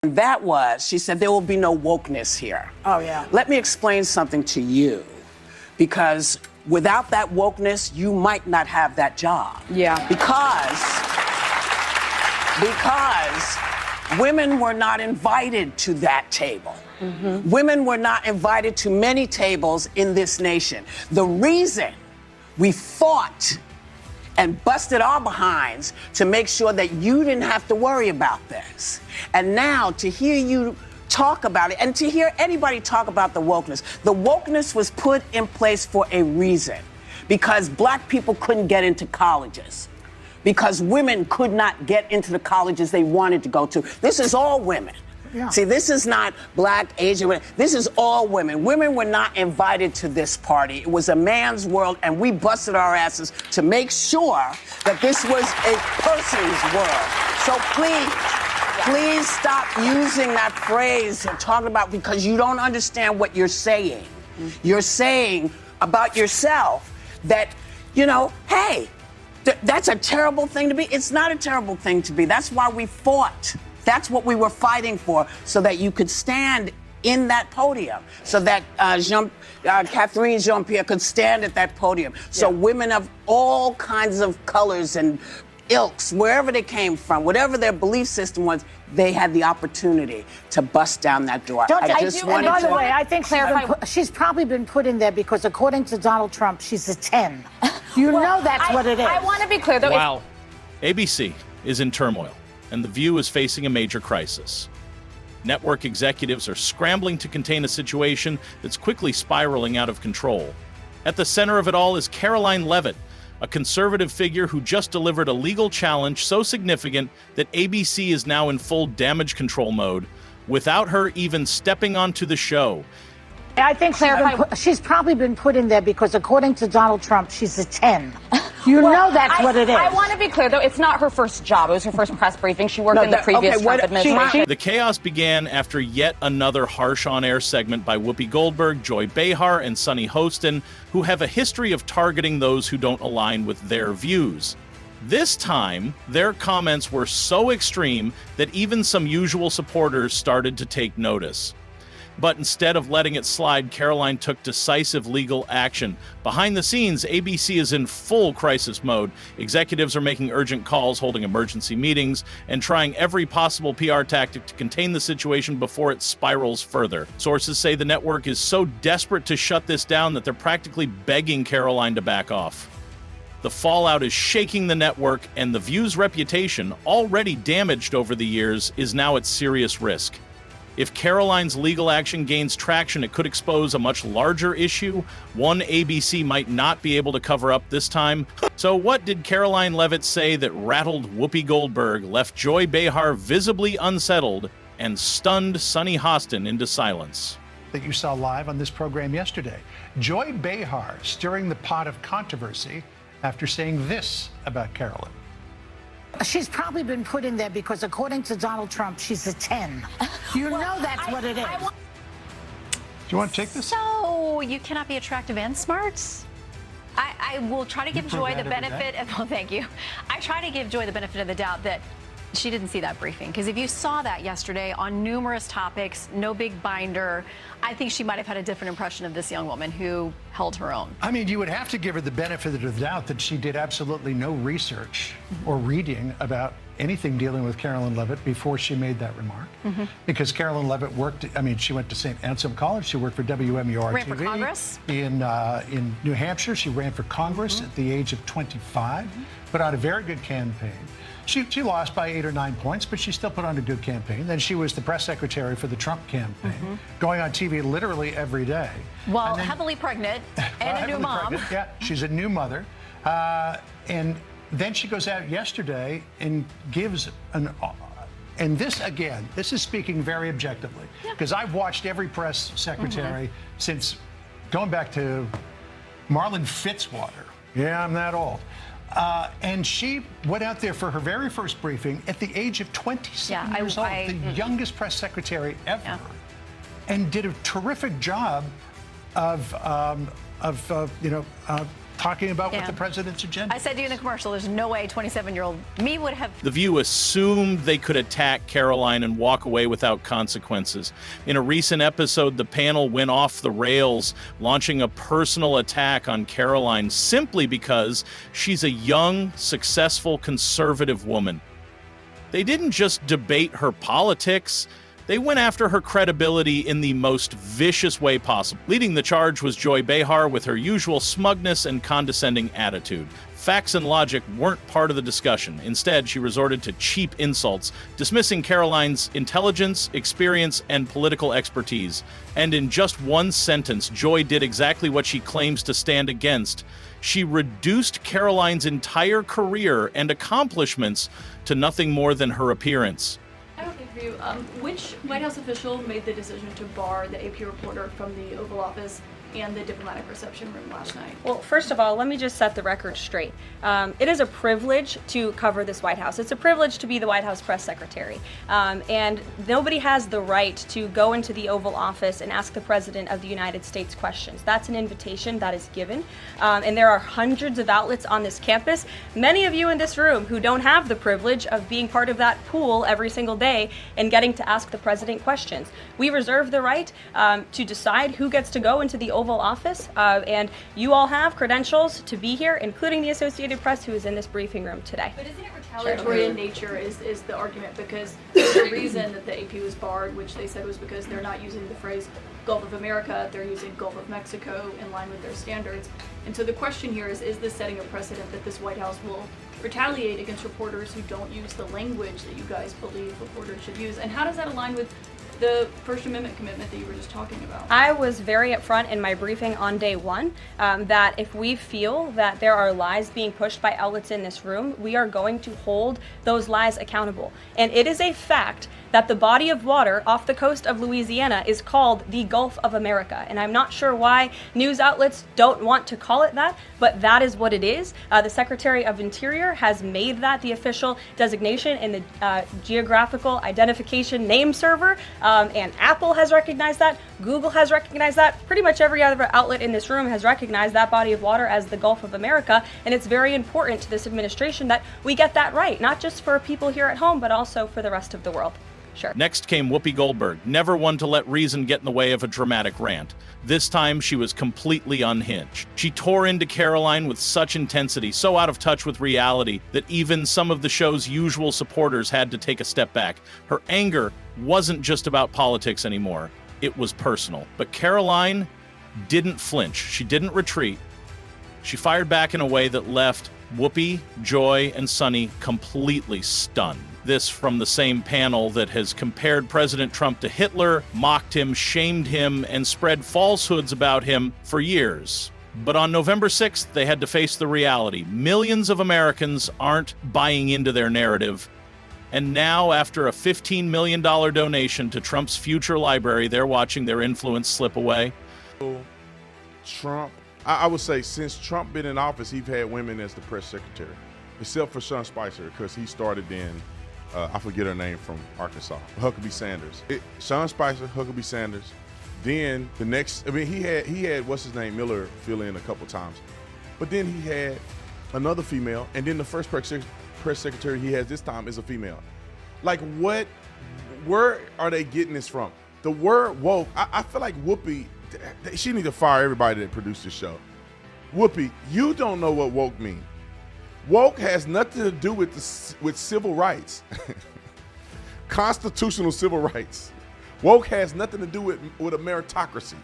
And that was, she said, there will be no wokeness here. Oh, yeah. Let me explain something to you, because without that wokeness, you might not have that job. Yeah. Because women were not invited to that table. Mm-hmm. Women were not invited to many tables in this nation. The reason we fought and busted our behinds to make sure that you didn't have to worry about this. And now to hear you talk about it and to hear anybody talk about the wokeness was put in place for a reason, because black people couldn't get into colleges, because women could not get into the colleges they wanted to go to. This is all women. Yeah. See, this is not black, Asian women. This is all women. Women were not invited to this party. It was a man's world, and we busted our asses to make sure that this was a person's world. So please stop using that phrase and talking about, because you don't understand what you're saying. Mm-hmm. You're saying about yourself that, you know, hey, that's a terrible thing to be. It's not a terrible thing to be. That's why we fought. That's what we were fighting for, so that you could stand in that podium, so that Catherine Jean-Pierre could stand at that podium. So women of all kinds of colors and ilks, wherever they came from, whatever their belief system was, they had the opportunity to bust down that door. And by the way, I think she's probably been put in there because, according to Donald Trump, she's a 10. You know that's what it is. I want to be clear, though. Wow. ABC is in turmoil, and The View is facing a major crisis. Network executives are scrambling to contain a situation that's quickly spiraling out of control. At the center of it all is Karoline Leavitt, a conservative figure who just delivered a legal challenge so significant that ABC is now in full damage control mode, without her even stepping onto the show. I think she's probably been put in there because, according to Donald Trump, she's a 10. You know that's what it is. I want to be clear, though. It's not her first job. It was her first press briefing. She worked in the previous Trump administration. The chaos began after yet another harsh on-air segment by Whoopi Goldberg, Joy Behar, and Sunny Hostin, who have a history of targeting those who don't align with their views. This time, their comments were so extreme that even some usual supporters started to take notice. But instead of letting it slide, Karoline took decisive legal action. Behind the scenes, ABC is in full crisis mode. Executives are making urgent calls, holding emergency meetings, and trying every possible PR tactic to contain the situation before it spirals further. Sources say the network is so desperate to shut this down that they're practically begging Karoline to back off. The fallout is shaking the network, and The View's reputation, already damaged over the years, is now at serious risk. If Karoline's legal action gains traction, it could expose a much larger issue, one ABC might not be able to cover up this time. So what did Karoline Leavitt say that rattled Whoopi Goldberg, left Joy Behar visibly unsettled, and stunned Sunny Hostin into silence? That you saw live on this program yesterday. Joy Behar stirring the pot of controversy after saying this about Karoline. She's probably been put in there because, according to Donald Trump, she's a 10. You know that's what it is. Do you want to take this? So you cannot be attractive and smart? I will try to give Joy the benefit of, well, thank you. I try to give Joy the benefit of the doubt that she didn't see that briefing, because if you saw that yesterday on numerous topics, no big binder, I think she might have had a different impression of this young woman who held her own. I mean, you would have to give her the benefit of the doubt that she did absolutely no research or reading about anything dealing with Karoline Leavitt before she made that remark. Because Karoline Leavitt worked, I mean, she went to St. Anselm College, she worked for WMUR Ran TV. for Congress? In New Hampshire, she ran for Congress at the age of 25, put out a very good campaign. She lost by 8 or 9 points, but she still put on a good campaign. Then she was the press secretary for the Trump campaign, going on TV literally every day. Well, heavily pregnant and a new mom. Pregnant. Yeah, she's a new mother. And then she goes out yesterday and gives an... And this, again, this is speaking very objectively, because I've watched every press secretary since going back to Marlon Fitzwater. Yeah, I'm that old. And she went out there for her very first briefing at the age of 27 years old, the youngest press secretary ever, and did a terrific job of talking about what the president's agenda I said to you in the commercial, there's no way 27-year-old me would have. The View assumed they could attack Karoline and walk away without consequences. In a recent episode, the panel went off the rails, launching a personal attack on Karoline simply because she's a young, successful, conservative woman. They didn't just debate her politics. They went after her credibility in the most vicious way possible. Leading the charge was Joy Behar with her usual smugness and condescending attitude. Facts and logic weren't part of the discussion. Instead, she resorted to cheap insults, dismissing Karoline's intelligence, experience, and political expertise. And in just one sentence, Joy did exactly what she claims to stand against. She reduced Karoline's entire career and accomplishments to nothing more than her appearance. I have a for you. Which White House official made the decision to bar the AP reporter from the Oval Office and the diplomatic reception room last night? Well, first of all, let me just set the record straight. It is a privilege to cover this White House. It's a privilege to be the White House press secretary. And nobody has the right to go into the Oval Office and ask the President of the United States questions. That's an invitation that is given. And there are hundreds of outlets on this campus, many of you in this room who don't have the privilege of being part of that pool every single day and getting to ask the President questions. We reserve the right to decide who gets to go into the Oval Office, and you all have credentials to be here, including the Associated Press, who is in this briefing room today. But isn't it retaliatory in nature is the argument, because the reason that the AP was barred, which they said was because they're not using the phrase Gulf of America, they're using Gulf of Mexico in line with their standards. And so the question here is this setting a precedent that this White House will retaliate against reporters who don't use the language that you guys believe reporters should use? And how does that align with the First Amendment commitment that you were just talking about? I was very upfront in my briefing on day one that if we feel that there are lies being pushed by outlets in this room, we are going to hold those lies accountable. And it is a fact that the body of water off the coast of Louisiana is called the Gulf of America. And I'm not sure why news outlets don't want to call it that, but that is what it is. The Secretary of Interior has made that the official designation in the Geographical Identification Name Server, and Apple has recognized that, Google has recognized that, pretty much every other outlet in this room has recognized that body of water as the Gulf of America, and it's very important to this administration that we get that right, not just for people here at home, but also for the rest of the world. Sure. Next came Whoopi Goldberg, never one to let reason get in the way of a dramatic rant. This time, she was completely unhinged. She tore into Karoline with such intensity, so out of touch with reality, that even some of the show's usual supporters had to take a step back. Her anger wasn't just about politics anymore. It was personal. But Karoline didn't flinch. She didn't retreat. She fired back in a way that left Whoopi, Joy, and Sunny completely stunned. This from the same panel that has compared President Trump to Hitler, mocked him, shamed him, and spread falsehoods about him for years. But on November 6th, they had to face the reality. Millions of Americans aren't buying into their narrative. And now, after a $15 million donation to Trump's future library, they're watching their influence slip away. Trump, I would say since Trump been in office, he's had women as the press secretary, except for Sean Spicer, because he started in, I forget her name, from Arkansas, Huckabee Sanders. Sean Spicer, Huckabee Sanders. Then the next, I mean, he had what's his name, Miller, fill in a couple times. But then he had another female, and then the first press secretary he has this time is a female. Like, where are they getting this from? The word woke, I feel like Whoopi, she need to fire everybody that produced this show. Whoopi, you don't know what woke means. Woke has nothing to do with civil rights, constitutional civil rights. Woke has nothing to do with a meritocracy.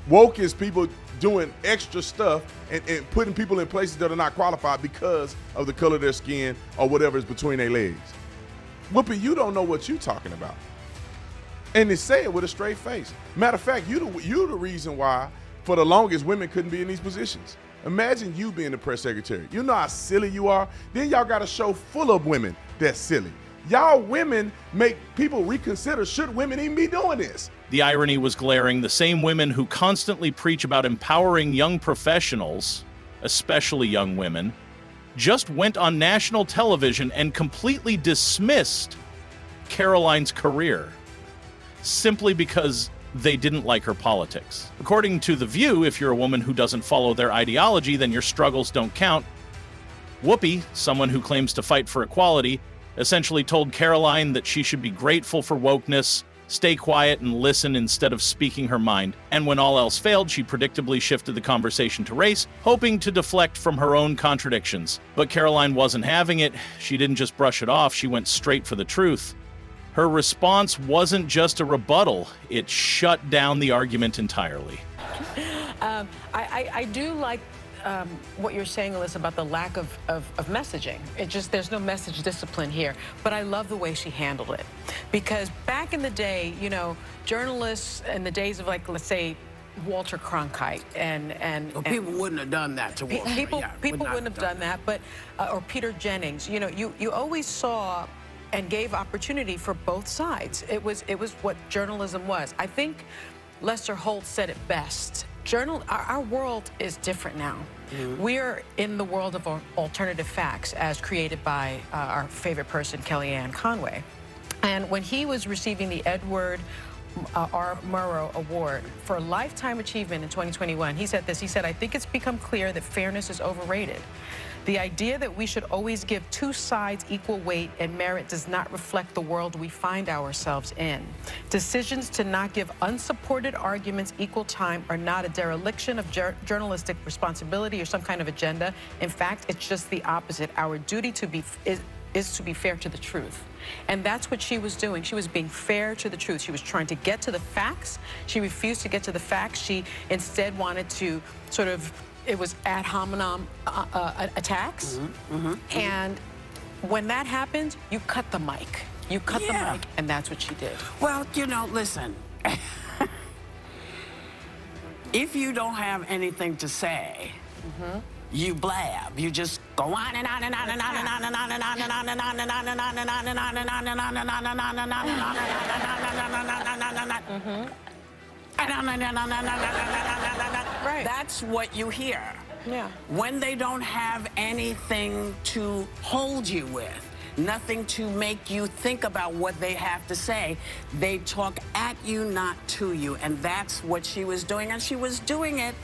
Woke is people doing extra stuff and putting people in places that are not qualified because of the color of their skin or whatever is between their legs. Whoopi, you don't know what you're talking about. And they say it with a straight face. Matter of fact, you the reason why, for the longest, women couldn't be in these positions. Imagine you being the press secretary. You know how silly you are? Then y'all got a show full of women that's silly. Y'all women make people reconsider, should women even be doing this? The irony was glaring. The same women who constantly preach about empowering young professionals, especially young women, just went on national television and completely dismissed Karoline's career simply because they didn't like her politics. According to The View, if you're a woman who doesn't follow their ideology, then your struggles don't count. Whoopi, someone who claims to fight for equality, essentially told Karoline that she should be grateful for wokeness, stay quiet, and listen instead of speaking her mind. And when all else failed, she predictably shifted the conversation to race, hoping to deflect from her own contradictions. But Karoline wasn't having it. She didn't just brush it off, she went straight for the truth. Her response wasn't just a rebuttal, it shut down the argument entirely. I do like what you're saying, Alyssa, about the lack of messaging. There's no message discipline here. But I love the way she handled it. Because back in the day, you know, journalists in the days of, like, let's say, Walter Cronkite and people wouldn't have done that to Walter. People wouldn't have done that, but or Peter Jennings. You know, you always saw and gave opportunity for both sides. It was what journalism was. I think Lester Holt said it best. Our world is different now. Mm-hmm. We're in the world of alternative facts as created by our favorite person, Kellyanne Conway. And when he was receiving the Edward R. Murrow Award for Lifetime Achievement in 2021, he said this. He said, "I think it's become clear that fairness is overrated. The idea that we should always give two sides equal weight and merit does not reflect the world we find ourselves in. Decisions to not give unsupported arguments equal time are not a dereliction of journalistic responsibility or some kind of agenda. In fact, it's just the opposite. Our duty is to be fair to the truth." And that's what she was doing. She was being fair to the truth. She was trying to get to the facts. She refused to get to the facts. She instead wanted to sort of, it was ad hominem attacks. Mm-hmm, mm-hmm, and when that happens, you cut the mic. You cut the mic, and that's what she did. Well, you know, listen. If you don't have anything to say, you blab. You just go on and on and on and on and on and on and on and on and on and on and on and on and on and on and on and on and on and on and on and on. Right. That's what you hear. Yeah. When they don't have anything to hold you with, nothing to make you think about what they have to say, they talk at you, not to you. And that's what she was doing. And she was doing it,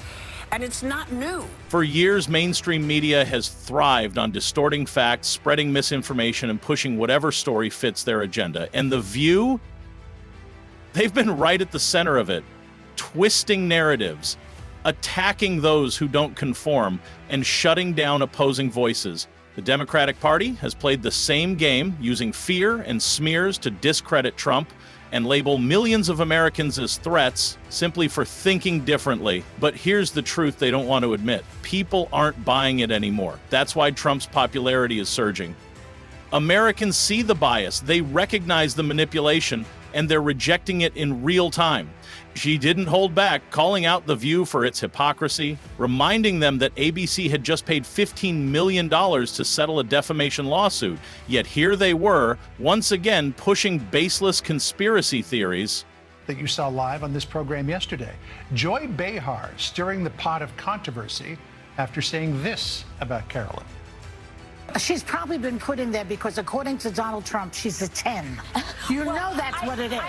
and it's not new. For years, mainstream media has thrived on distorting facts, spreading misinformation, and pushing whatever story fits their agenda. And The View, they've been right at the center of it, twisting narratives, attacking those who don't conform, and shutting down opposing voices. The Democratic Party has played the same game, using fear and smears to discredit Trump and label millions of Americans as threats simply for thinking differently. But here's the truth they don't want to admit. People aren't buying it anymore. That's why Trump's popularity is surging. Americans see the bias, they recognize the manipulation, and they're rejecting it in real time. She didn't hold back, calling out The View for its hypocrisy, reminding them that ABC had just paid $15 million to settle a defamation lawsuit. Yet here they were, once again pushing baseless conspiracy theories. That you saw live on this program yesterday. Joy Behar stirring the pot of controversy after saying this about Karoline. She's probably been put in there because, according to Donald Trump, she's a 10. You know that's what it is.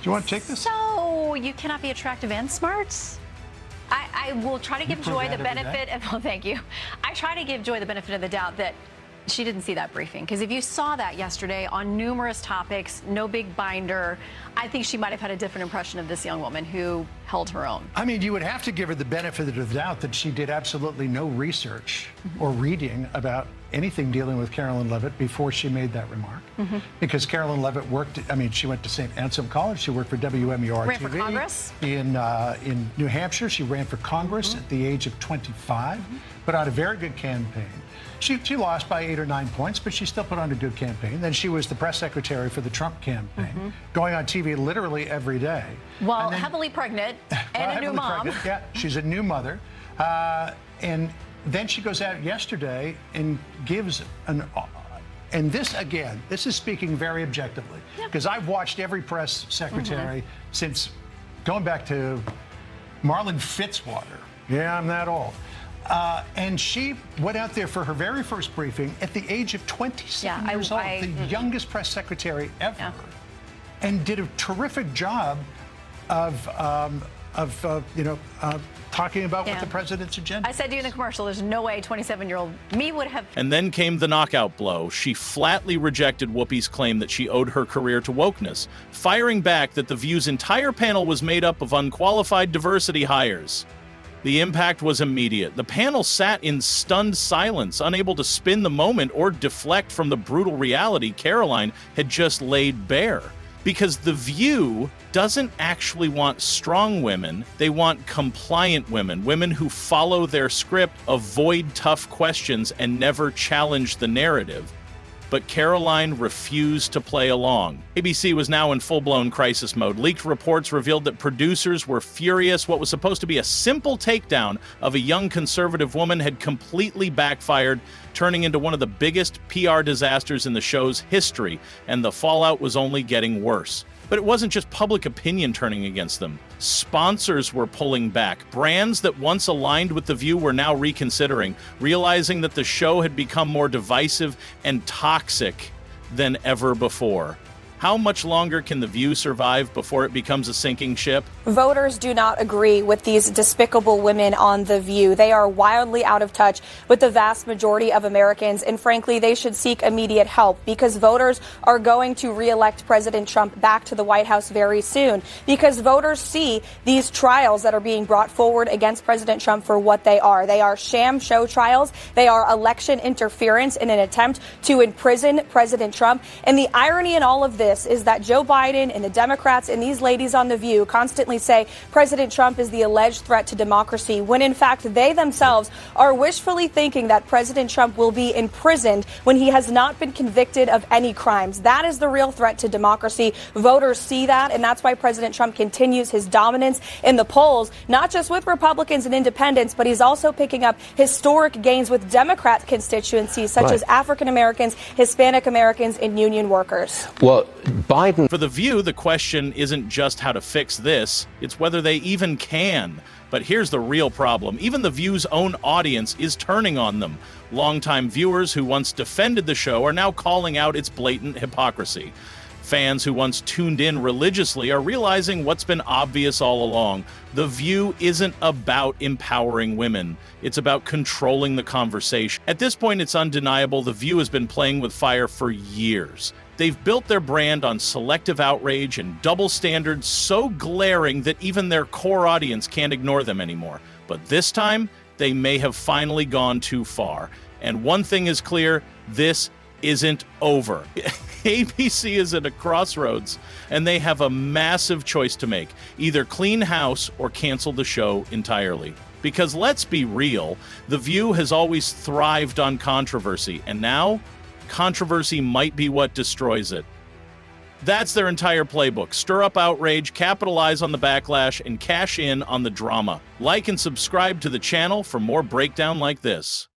Do you want to take this? So you cannot be attractive and smart? I will try to give Joy the benefit of, well, thank you. I try to give Joy the benefit of the doubt that she didn't see that briefing. Because if you saw that yesterday on numerous topics, no big binder, I think she might have had a different impression of this young woman who held her own. I mean, you would have to give her the benefit of the doubt that she did absolutely no research or reading about anything dealing with Karoline Leavitt before she made that remark. Because Karoline Leavitt worked, I mean, she went to St. Anselm College. She worked for WMUR Ran TV. for Congress? In New Hampshire. She ran for Congress at the age of 25. Put out a very good campaign. She lost by 8 or 9 points, but she still put on a good campaign. Then she was the press secretary for the Trump campaign, going on TV literally every day. Well, heavily pregnant and a new mom. Pregnant. Yeah, she's a new mother. And then she goes out yesterday and gives and this, again, this is speaking very objectively, because I've watched every press secretary since going back to Marlon Fitzwater. Yeah, I'm that old. And she went out there for her very first briefing at the age of 27 years old, the youngest press secretary ever. and did a terrific job of talking about what the president's agenda. I said to you in the commercial, there's no way 27-year-old me would have. And then came the knockout blow. She flatly rejected Whoopi's claim that she owed her career to wokeness, firing back that The View's entire panel was made up of unqualified diversity hires. The impact was immediate. The panel sat in stunned silence, unable to spin the moment or deflect from the brutal reality Karoline had just laid bare. Because The View doesn't actually want strong women, they want compliant women, women who follow their script, avoid tough questions, and never challenge the narrative. But Karoline refused to play along. ABC was now in full-blown crisis mode. Leaked reports revealed that producers were furious. What was supposed to be a simple takedown of a young conservative woman had completely backfired, turning into one of the biggest PR disasters in the show's history, and the fallout was only getting worse. But it wasn't just public opinion turning against them. Sponsors were pulling back. Brands that once aligned with The View were now reconsidering, realizing that the show had become more divisive and toxic than ever before. How much longer can The View survive before it becomes a sinking ship? Voters do not agree with these despicable women on The View. They are wildly out of touch with the vast majority of Americans, and frankly, they should seek immediate help because voters are going to re-elect President Trump back to the White House very soon because voters see these trials that are being brought forward against President Trump for what they are. They are sham show trials. They are election interference in an attempt to imprison President Trump. And the irony in all of this is that Joe Biden and the Democrats and these ladies on The View constantly say President Trump is the alleged threat to democracy, when in fact they themselves are wishfully thinking that President Trump will be imprisoned when he has not been convicted of any crimes. That is the real threat to democracy. Voters see that, and that's why President Trump continues his dominance in the polls, not just with Republicans and independents, but he's also picking up historic gains with Democrat constituencies such as African Americans, Hispanic Americans, and union workers. Well, Biden. For The View, the question isn't just how to fix this, it's whether they even can. But here's the real problem. Even The View's own audience is turning on them. Longtime viewers who once defended the show are now calling out its blatant hypocrisy. Fans who once tuned in religiously are realizing what's been obvious all along. The View isn't about empowering women. It's about controlling the conversation. At this point, it's undeniable The View has been playing with fire for years. They've built their brand on selective outrage and double standards so glaring that even their core audience can't ignore them anymore. But this time, they may have finally gone too far. And one thing is clear, this isn't over. ABC is at a crossroads, and they have a massive choice to make. Either clean house or cancel the show entirely. Because let's be real, The View has always thrived on controversy, and now controversy might be what destroys it. That's their entire playbook. Stir up outrage, capitalize on the backlash, and cash in on the drama. Like and subscribe to the channel for more breakdown like this.